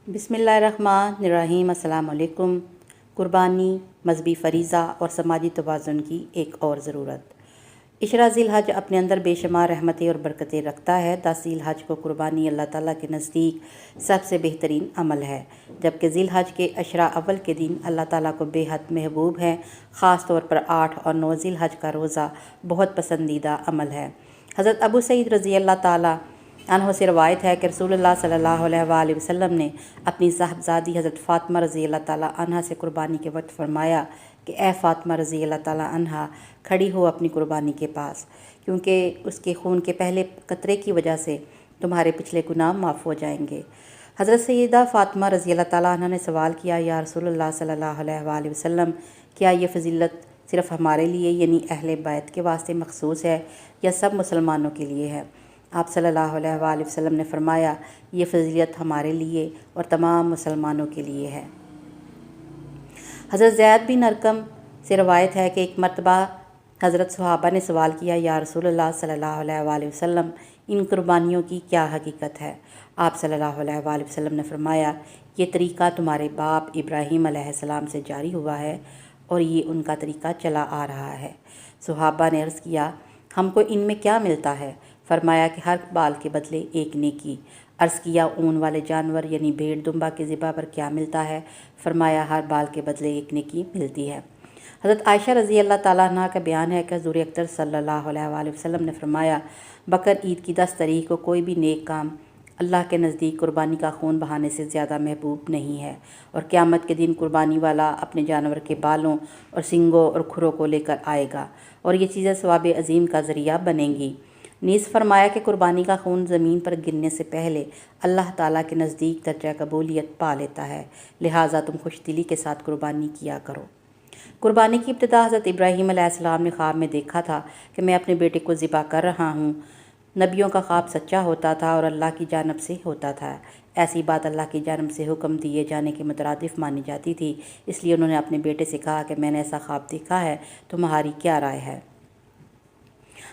بسم اللہ الرحمن الرحیم۔ السلام علیکم۔ قربانی، مذہبی فریضہ اور سماجی توازن کی ایک اور ضرورت۔ عشرہ ذی الحج اپنے اندر بے شمار رحمتیں اور برکتیں رکھتا ہے۔ 10 ذی الحج کو قربانی اللہ تعالیٰ کے نزدیک سب سے بہترین عمل ہے، جبکہ ذی الحج کے عشرہ اول کے دن اللہ تعالیٰ کو بے حد محبوب ہے۔ خاص طور پر 8 اور 9 ذی الحج کا روزہ بہت پسندیدہ عمل ہے۔ حضرت ابو سعید رضی اللہ تعالیٰ عنہ سے روایت ہے کہ رسول اللہ صلی اللہ علیہ وآلہ وسلم نے اپنی صاحبزادی حضرت فاطمہ رضی اللہ تعالیٰ عنہ سے قربانی کے وقت فرمایا کہ اے فاطمہ رضی اللہ تعالیٰ عنہ، کھڑی ہو اپنی قربانی کے پاس، کیونکہ اس کے خون کے پہلے قطرے کی وجہ سے تمہارے پچھلے گناہ معاف ہو جائیں گے۔ حضرت سیدہ فاطمہ رضی اللہ تعالیٰ عنہ نے سوال کیا، یا رسول اللہ صلی اللہ علیہ وآلہ وسلم، کیا یہ فضیلت صرف ہمارے لیے یعنی اہل بیت کے واسطے مخصوص ہے یا سب مسلمانوں کے لیے ہے؟ آپ صلی اللہ علیہ وآلہ وسلم نے فرمایا، یہ فضیلت ہمارے لیے اور تمام مسلمانوں کے لیے ہے۔ حضرت زید بن ارقم سے روایت ہے کہ ایک مرتبہ حضرت صحابہ نے سوال کیا، یا رسول اللہ صلی اللہ علیہ وآلہ وسلم، ان قربانیوں کی کیا حقیقت ہے؟ آپ صلی اللہ علیہ وآلہ وسلم نے فرمایا، یہ طریقہ تمہارے باپ ابراہیم علیہ السلام سے جاری ہوا ہے اور یہ ان کا طریقہ چلا آ رہا ہے۔ صحابہ نے عرض کیا، ہم کو ان میں کیا ملتا ہے؟ فرمایا کہ ہر بال کے بدلے ایک نیکی۔ عرض کیا، اون والے جانور یعنی بھیڑ دمبا کے ذبح پر کیا ملتا ہے؟ فرمایا ہر بال کے بدلے ایک نیکی ملتی ہے۔ حضرت عائشہ رضی اللہ تعالیٰ عنہ کا بیان ہے کہ حضور اکرم صلی اللہ علیہ وآلہ وسلم نے فرمایا، بقر عید کی 10 تاریخ کو کوئی بھی نیک کام اللہ کے نزدیک قربانی کا خون بہانے سے زیادہ محبوب نہیں ہے، اور قیامت کے دن قربانی والا اپنے جانور کے بالوں اور سنگوں اور کھروں کو لے کر آئے گا، اور یہ چیزیں ثواب عظیم کا ذریعہ بنیں گی۔ نیز فرمایا کہ قربانی کا خون زمین پر گرنے سے پہلے اللہ تعالیٰ کے نزدیک درجہ قبولیت پا لیتا ہے، لہٰذا تم خوش دلی کے ساتھ قربانی کیا کرو۔ قربانی کی ابتدا حضرت ابراہیم علیہ السلام نے خواب میں دیکھا تھا کہ میں اپنے بیٹے کو ذبح کر رہا ہوں۔ نبیوں کا خواب سچا ہوتا تھا اور اللہ کی جانب سے ہوتا تھا۔ ایسی بات اللہ کی جانب سے حکم دیے جانے کے مترادف مانی جاتی تھی، اس لیے انہوں نے اپنے بیٹے سے کہا کہ میں نے ایسا خواب دیکھا ہے، تمہاری کیا رائے ہے؟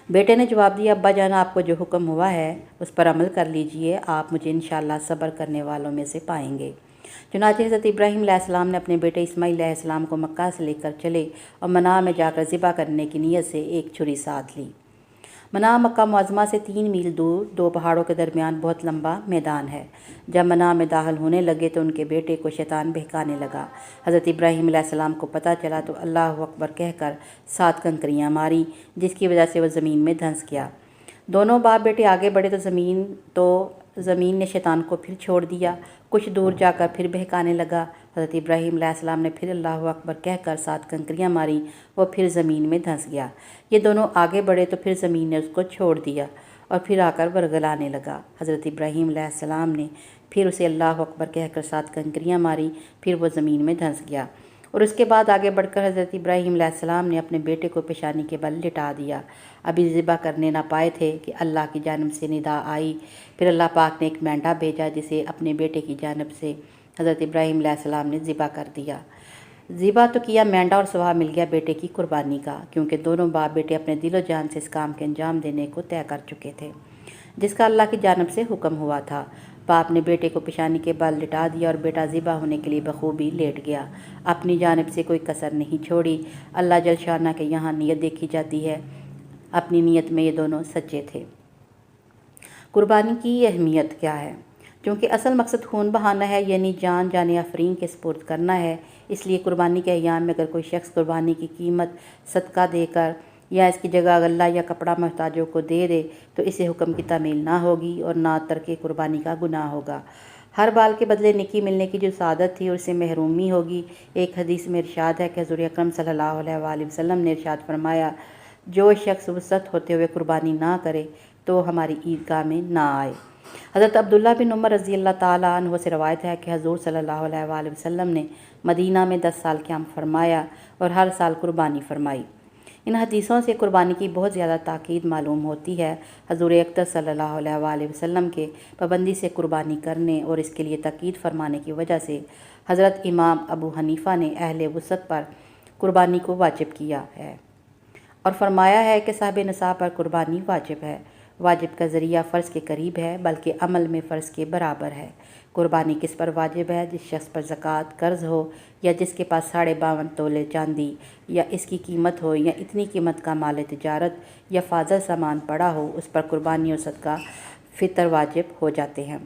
بیٹے نے جواب دیا، ابا جان، آپ کو جو حکم ہوا ہے اس پر عمل کر لیجئے، آپ مجھے انشاءاللہ صبر کرنے والوں میں سے پائیں گے۔ چنانچہ حضرت ابراہیم علیہ السلام نے اپنے بیٹے اسماعیل علیہ السلام کو مکہ سے لے کر چلے اور منع میں جا کر ذبح کرنے کی نیت سے ایک چھری ساتھ لی۔ منع مکہ معظمہ سے 3 میل دور 2 پہاڑوں کے درمیان بہت لمبا میدان ہے۔ جب منع میں داخل ہونے لگے تو ان کے بیٹے کو شیطان بہکانے لگا۔ حضرت ابراہیم علیہ السلام کو پتہ چلا تو اللہ اکبر کہہ کر 7 کنکریاں ماری، جس کی وجہ سے وہ زمین میں دھنس گیا۔ دونوں باپ بیٹے آگے بڑھے تو زمین نے شیطان کو پھر چھوڑ دیا۔ کچھ دور جا کر پھر بہکانے لگا۔ حضرت ابراہیم علیہ السلام نے پھر اللہ اکبر کہہ کر 7 کنکریاں ماری، وہ پھر زمین میں دھنس گیا۔ یہ دونوں آگے بڑھے تو پھر زمین نے اس کو چھوڑ دیا اور پھر آ کر ورگلانے لگا۔ حضرت ابراہیم علیہ السلام نے پھر اسے اللہ اکبر کہہ کر 7 کنکریاں ماری، پھر وہ زمین میں دھنس گیا، اور اس کے بعد آگے بڑھ کر حضرت ابراہیم علیہ السلام نے اپنے بیٹے کو پیشانی کے بل لٹا دیا۔ ابھی ذبح کرنے نہ پائے تھے کہ اللہ کی جانب سے ندا آئی۔ پھر اللہ پاک نے ایک مینڈا بھیجا جسے اپنے بیٹے کی جانب سے حضرت ابراہیم علیہ السلام نے ذبح کر دیا۔ ذبح تو کیا مینڈا اور ثواب مل گیا بیٹے کی قربانی کا، کیونکہ دونوں باپ بیٹے اپنے دل و جان سے اس کام کے انجام دینے کو طے کر چکے تھے جس کا اللہ کی جانب سے حکم ہوا تھا۔ باپ نے بیٹے کو پیشانی کے بل لٹا دیا اور بیٹا ذبح ہونے کے لیے بخوبی لیٹ گیا، اپنی جانب سے کوئی کسر نہیں چھوڑی۔ اللہ جل شانہ کے یہاں نیت دیکھی جاتی ہے، اپنی نیت میں یہ دونوں سچے تھے۔ قربانی کی اہمیت کیا ہے؟ چونکہ اصل مقصد خون بہانا ہے، یعنی جان آفرین کے سپرد کرنا ہے، اس لیے قربانی کے ایام میں اگر کوئی شخص قربانی کی قیمت صدقہ دے کر یا اس کی جگہ غلہ یا کپڑا محتاجوں کو دے دے تو اسے حکم کی تعمیل نہ ہوگی اور نہ ترک قربانی کا گناہ ہوگا۔ ہر بال کے بدلے نیکی ملنے کی جو سعادت تھی اس سے محرومی ہوگی۔ ایک حدیث میں ارشاد ہے کہ حضور اکرم صلی اللہ علیہ وآلہ وسلم نے ارشاد فرمایا، جو شخص وسعت ہوتے ہوئے قربانی نہ کرے تو ہماری عیدگاہ میں نہ آئے۔ حضرت عبداللہ بن عمر رضی اللہ تعالیٰ عنہ سے روایت ہے کہ حضور صلی اللہ علیہ وآلہ وسلم نے مدینہ میں 10 سال قیام فرمایا اور ہر سال قربانی فرمائی۔ ان حدیثوں سے قربانی کی بہت زیادہ تاکید معلوم ہوتی ہے۔ حضور اکرم صلی اللہ علیہ وآلہ وسلم کے پابندی سے قربانی کرنے اور اس کے لیے تاکید فرمانے کی وجہ سے حضرت امام ابو حنیفہ نے اہل وسط پر قربانی کو واجب کیا ہے اور فرمایا ہے کہ صاحب نصاب پر قربانی واجب ہے۔ واجب کا ذریعہ فرض کے قریب ہے، بلکہ عمل میں فرض کے برابر ہے۔ قربانی کس پر واجب ہے؟ جس شخص پر زکوٰۃ قرض ہو یا جس کے پاس 52.5 تولے چاندی یا اس کی قیمت ہو یا اتنی قیمت کا مال تجارت یا فاضل سامان پڑا ہو، اس پر قربانی اور صدقہ فطر واجب ہو جاتے ہیں۔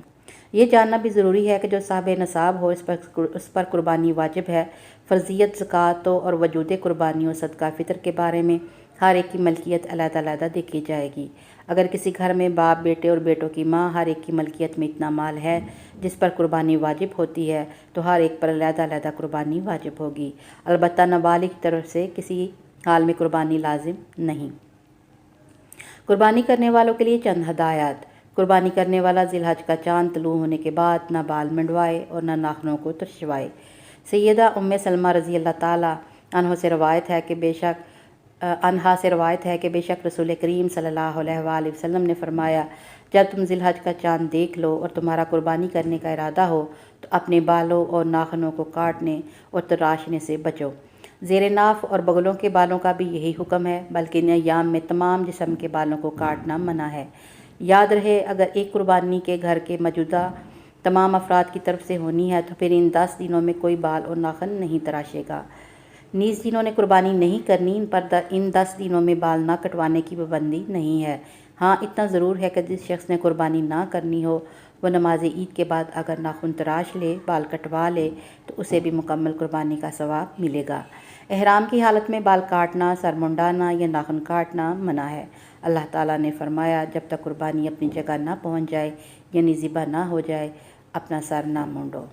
یہ جاننا بھی ضروری ہے کہ جو صاحب نصاب ہو اس پر قربانی واجب ہے۔ فرضیت زکوٰۃ اور وجود قربانی اور صدقہ فطر کے بارے میں ہر ایک کی ملکیت علیحدہ علیحدہ دیکھی جائے گی۔ اگر کسی گھر میں باپ، بیٹے اور بیٹوں کی ماں ہر ایک کی ملکیت میں اتنا مال ہے جس پر قربانی واجب ہوتی ہے تو ہر ایک پر علیحدہ علیحدہ قربانی واجب ہوگی، البتہ نابالغ کی طرف سے کسی حال میں قربانی لازم نہیں۔ قربانی کرنے والوں کے لیے چند ہدایات۔ قربانی کرنے والا ذی الحج کا چاند طلوع ہونے کے بعد نہ بال منڈوائے اور نہ ناخنوں کو ترشوائے۔ سیدہ ام سلمہ رضی اللہ تعالیٰ عنہ سے روایت ہے کہ بے شک رسول کریم صلی اللہ علیہ وآلہ وسلم نے فرمایا، جب تم ذی الحج کا چاند دیکھ لو اور تمہارا قربانی کرنے کا ارادہ ہو تو اپنے بالوں اور ناخنوں کو کاٹنے اور تراشنے سے بچو۔ زیر ناف اور بغلوں کے بالوں کا بھی یہی حکم ہے، بلکہ ان ایام میں تمام جسم کے بالوں کو کاٹنا منع ہے۔ یاد رہے، اگر ایک قربانی کے گھر کے موجودہ تمام افراد کی طرف سے ہونی ہے تو پھر ان 10 دنوں میں کوئی بال اور ناخن نہیں تراشے گا۔ نیز جنہوں نے قربانی نہیں کرنی ان 10 دنوں میں بال نہ کٹوانے کی پابندی نہیں ہے۔ ہاں اتنا ضرور ہے کہ جس شخص نے قربانی نہ کرنی ہو وہ نماز عید کے بعد اگر ناخن تراش لے، بال کٹوا لے تو اسے بھی مکمل قربانی کا ثواب ملے گا۔ احرام کی حالت میں بال کاٹنا، سر منڈانا یا ناخن کاٹنا منع ہے۔ اللہ تعالیٰ نے فرمایا، جب تک قربانی اپنی جگہ نہ پہنچ جائے یعنی ذبح نہ ہو جائے اپنا سر نہ مونڈو۔